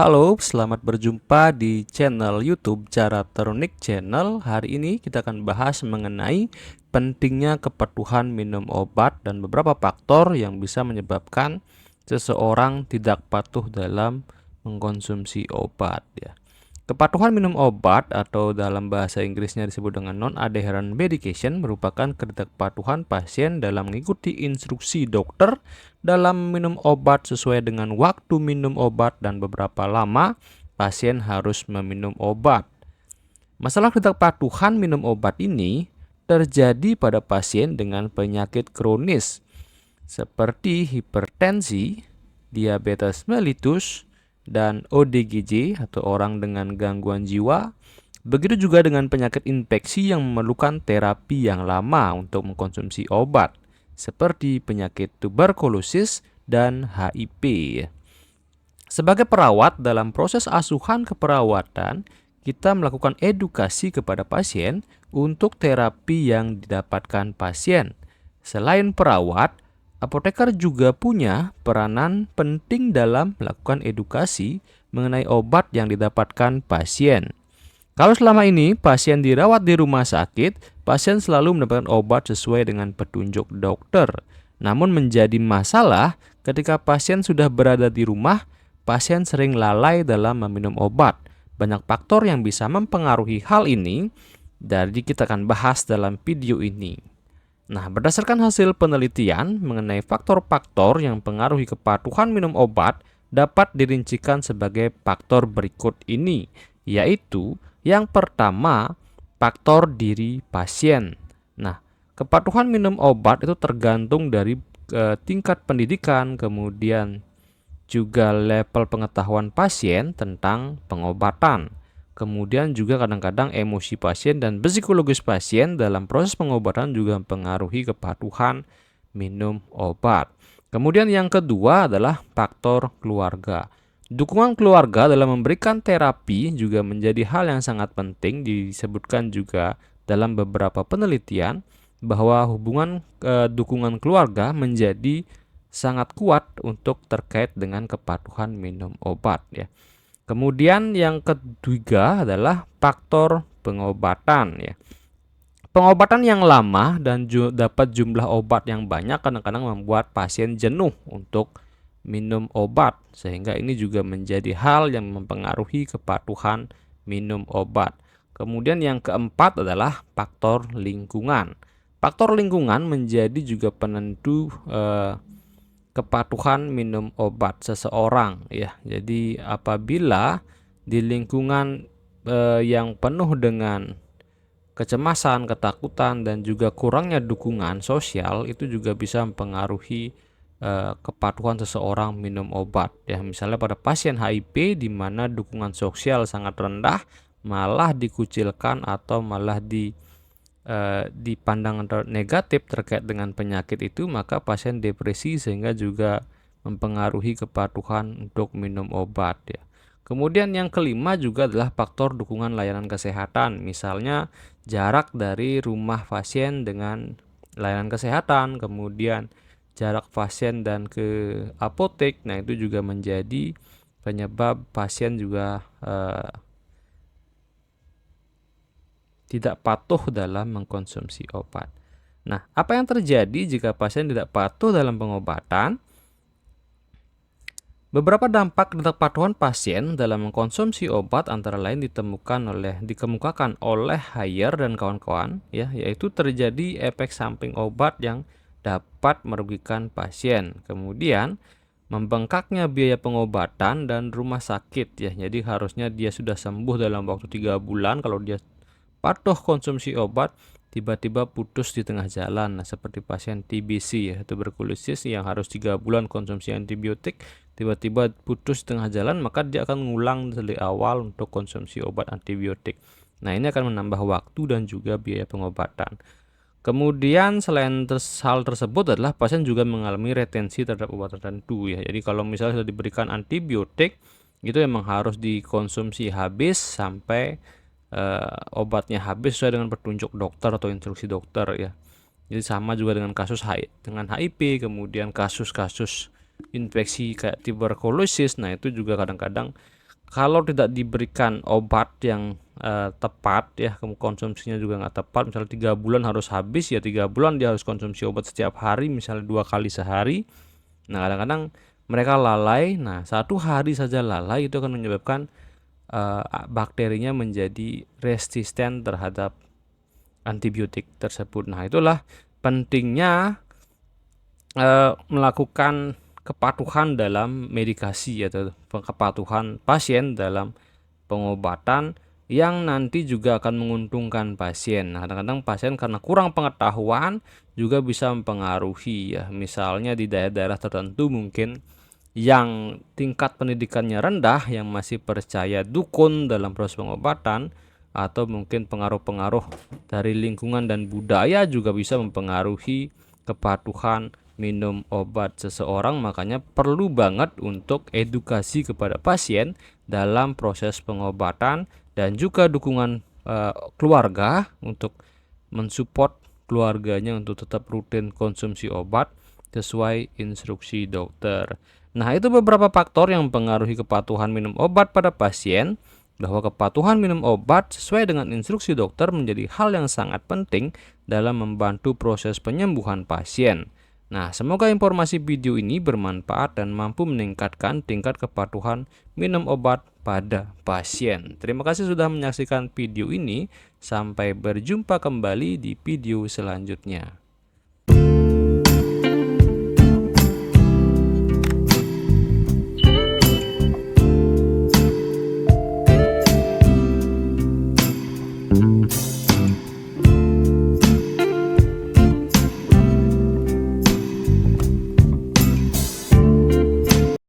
Halo, selamat berjumpa di channel YouTube Cara Terunik Channel. Hari ini kita akan bahas mengenai pentingnya kepatuhan minum obat dan beberapa faktor yang bisa menyebabkan seseorang tidak patuh dalam mengkonsumsi obat ya. Kepatuhan minum obat atau dalam bahasa Inggrisnya disebut dengan non-adherent medication merupakan ketidakpatuhan pasien dalam mengikuti instruksi dokter dalam minum obat sesuai dengan waktu minum obat dan beberapa lama pasien harus meminum obat. Masalah ketidakpatuhan minum obat ini terjadi pada pasien dengan penyakit kronis seperti hipertensi, diabetes mellitus, dan ODGJ atau orang dengan gangguan jiwa. Begitu juga dengan penyakit infeksi yang memerlukan terapi yang lama untuk mengkonsumsi obat, seperti penyakit tuberkulosis dan HIV. Sebagai perawat dalam proses asuhan keperawatan, kita melakukan edukasi kepada pasien untuk terapi yang didapatkan pasien. Selain perawat, apoteker juga punya peranan penting dalam melakukan edukasi mengenai obat yang didapatkan pasien. Kalau selama ini pasien dirawat di rumah sakit, pasien selalu mendapatkan obat sesuai dengan petunjuk dokter. Namun menjadi masalah ketika pasien sudah berada di rumah, pasien sering lalai dalam meminum obat. Banyak faktor yang bisa mempengaruhi hal ini, jadi kita akan bahas dalam video ini. Nah, berdasarkan hasil penelitian mengenai faktor-faktor yang mempengaruhi kepatuhan minum obat dapat dirincikan sebagai faktor berikut ini, yaitu yang pertama, faktor diri pasien. Nah, kepatuhan minum obat itu tergantung dari tingkat pendidikan, kemudian juga level pengetahuan pasien tentang pengobatan. Kemudian juga kadang-kadang emosi pasien dan psikologis pasien dalam proses pengobatan juga mempengaruhi kepatuhan minum obat. Kemudian yang kedua adalah faktor keluarga. Dukungan keluarga dalam memberikan terapi juga menjadi hal yang sangat penting. Disebutkan juga dalam beberapa penelitian bahwa hubungan dukungan keluarga menjadi sangat kuat untuk terkait dengan kepatuhan minum obat ya. Kemudian yang ketiga adalah faktor pengobatan ya. Pengobatan yang lama dan dapat jumlah obat yang banyak kadang-kadang membuat pasien jenuh untuk minum obat, sehingga ini juga menjadi hal yang mempengaruhi kepatuhan minum obat. Kemudian yang keempat adalah faktor lingkungan. Faktor lingkungan menjadi juga penentu kepatuhan minum obat seseorang ya. Jadi apabila di lingkungan yang penuh dengan kecemasan, ketakutan dan juga kurangnya dukungan sosial, itu juga bisa mempengaruhi kepatuhan seseorang minum obat ya. Misalnya pada pasien HIV di mana dukungan sosial sangat rendah, malah dikucilkan atau malah dipandang negatif terkait dengan penyakit itu, maka pasien depresi sehingga juga mempengaruhi kepatuhan untuk minum obat ya. Kemudian yang kelima juga adalah faktor dukungan layanan kesehatan, misalnya jarak dari rumah pasien dengan layanan kesehatan, kemudian jarak pasien dan ke apotek. Nah, itu juga menjadi penyebab pasien juga tidak patuh dalam mengkonsumsi obat. Nah, apa yang terjadi jika pasien tidak patuh dalam pengobatan? Beberapa dampak ketidakpatuhan pasien dalam mengkonsumsi obat antara lain dikemukakan oleh Hayer dan kawan-kawan ya, yaitu terjadi efek samping obat yang dapat merugikan pasien. Kemudian membengkaknya biaya pengobatan dan rumah sakit ya. Jadi harusnya dia sudah sembuh dalam waktu 3 bulan, kalau dia patuh konsumsi obat tiba-tiba putus di tengah jalan. Nah, seperti pasien TBC ya, tuberkulosis yang harus 3 bulan konsumsi antibiotik, tiba-tiba putus di tengah jalan, maka dia akan mengulang dari awal untuk konsumsi obat antibiotik. Nah, ini akan menambah waktu dan juga biaya pengobatan. Kemudian selain hal tersebut adalah pasien juga mengalami retensi terhadap obat tertentu ya. Jadi kalau misalnya sudah diberikan antibiotik, itu memang harus dikonsumsi habis sampai obatnya habis sesuai dengan petunjuk dokter atau instruksi dokter ya. Jadi sama juga dengan kasus HIV, kemudian kasus-kasus infeksi kayak tuberkulosis. Nah, itu juga kadang-kadang kalau tidak diberikan obat yang tepat ya, konsumsinya juga nggak tepat, misalnya 3 bulan harus habis ya, 3 bulan dia harus konsumsi obat setiap hari, misalnya 2 kali sehari. Nah, kadang-kadang mereka lalai. Nah, 1 hari saja lalai itu akan menyebabkan bakterinya menjadi resisten terhadap antibiotik tersebut. Nah, itulah pentingnya melakukan kepatuhan dalam medikasi atau kepatuhan pasien dalam pengobatan yang nanti juga akan menguntungkan pasien. Nah, kadang-kadang pasien karena kurang pengetahuan juga bisa mempengaruhi ya. Misalnya di daerah-daerah tertentu mungkin yang tingkat pendidikannya rendah, yang masih percaya dukun dalam proses pengobatan, atau mungkin pengaruh-pengaruh dari lingkungan dan budaya juga bisa mempengaruhi kepatuhan minum obat seseorang. Makanya perlu banget untuk edukasi kepada pasien dalam proses pengobatan dan juga dukungan keluarga untuk mensupport keluarganya untuk tetap rutin konsumsi obat sesuai instruksi dokter. Nah, itu beberapa faktor yang mempengaruhi kepatuhan minum obat pada pasien, bahwa kepatuhan minum obat sesuai dengan instruksi dokter menjadi hal yang sangat penting dalam membantu proses penyembuhan pasien. Nah, semoga informasi video ini bermanfaat dan mampu meningkatkan tingkat kepatuhan minum obat pada pasien. Terima kasih sudah menyaksikan video ini. Sampai berjumpa kembali di video selanjutnya.